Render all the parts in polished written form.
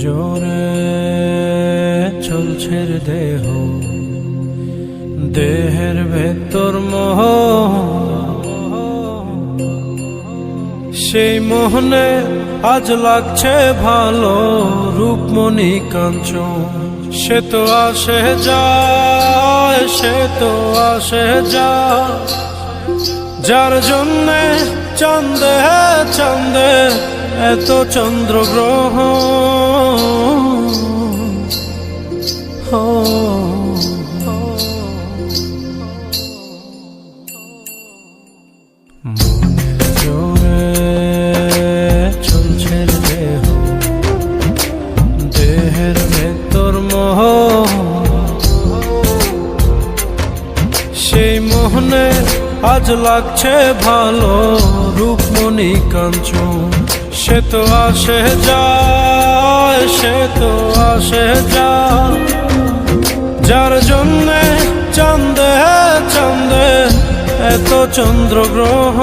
জোরে চলছে দেহ, দেহের ভেতর মোহ, সেই মোহনে আজ লাগছে ভালো রূপমণি কাঞ্চন। সে তো আসে যায়, সে তো আসে যায়, যার জন্যে চাঁদে চাঁদে এত চন্দ্রগ্রহ। জোরে চলছে দেহ, দেহের ভেতর মোহ, সেই মোহনে আজ লাগছে ভালো রূপমণি কাঞ্চন। সে তো আসে যায়, সে তো আসে যায়, যার জন্যে চাঁদে চাঁদে এত চন্দ্রগ্রহ।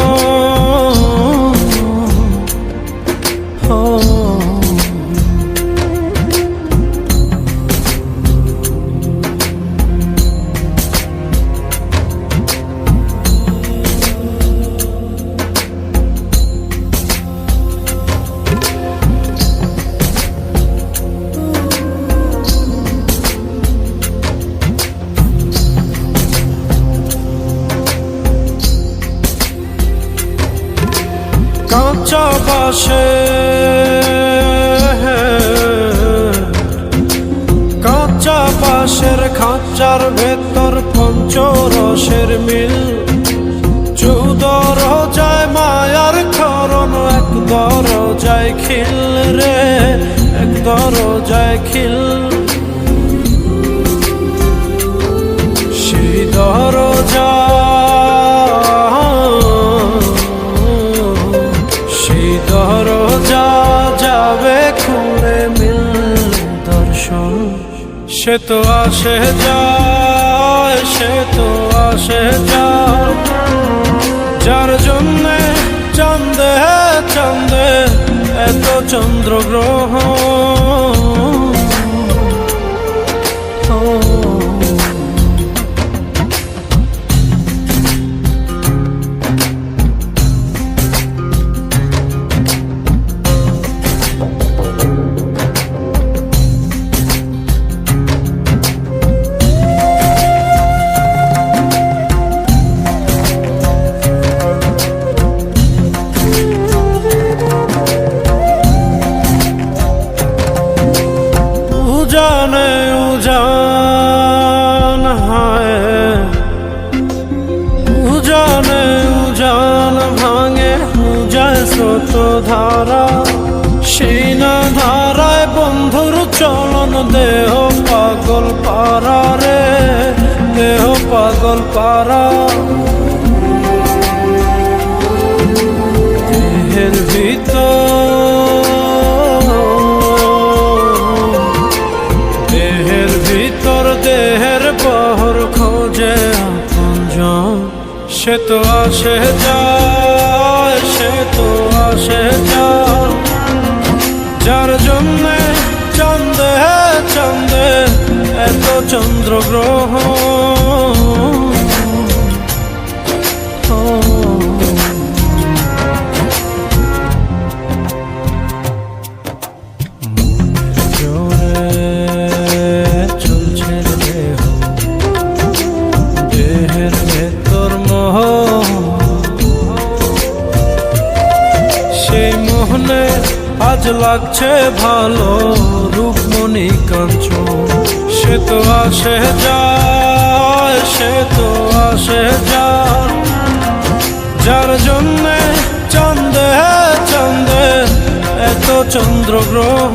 কাঁচা বাসে কাঁচা বাসের খাঁচার ভেতর পঞ্চরসের মিল, 14 রোজায় মায়ার খরণ, এক দরজায় খিল রে, এক দরজায় খিল। সেই দরজা দরজা যাবে খুলে মিল দর্শন। সে তো আসে যায়, সে তো আসে যায়, যার জন্যে চাঁদে চাঁদে এত চন্দ্রগ্রহ। উজানে উজান হায়, উজানে উজান ভাঙে, উজায় স্রোত ধারা, সেই না ধারায় বন্ধুর চলন। দেহ পাগল পারা রে, দেহ পাগল পারা। দেহের ভিতর দেহের পহর খোঁজে আপনজন। সে তো আসে যায়, সে তো আসে যায়, যার জন্যে চাঁদে চাঁদে এত চন্দ্রগ্রহ। সেই মোহনে আজ লাগছে ভালো রূপমণি কাঞ্চন। সে তো আসে যায়, সে তো আসে যায়, যার জন্যে চাঁদে চাঁদে এত চন্দ্রগ্রহ।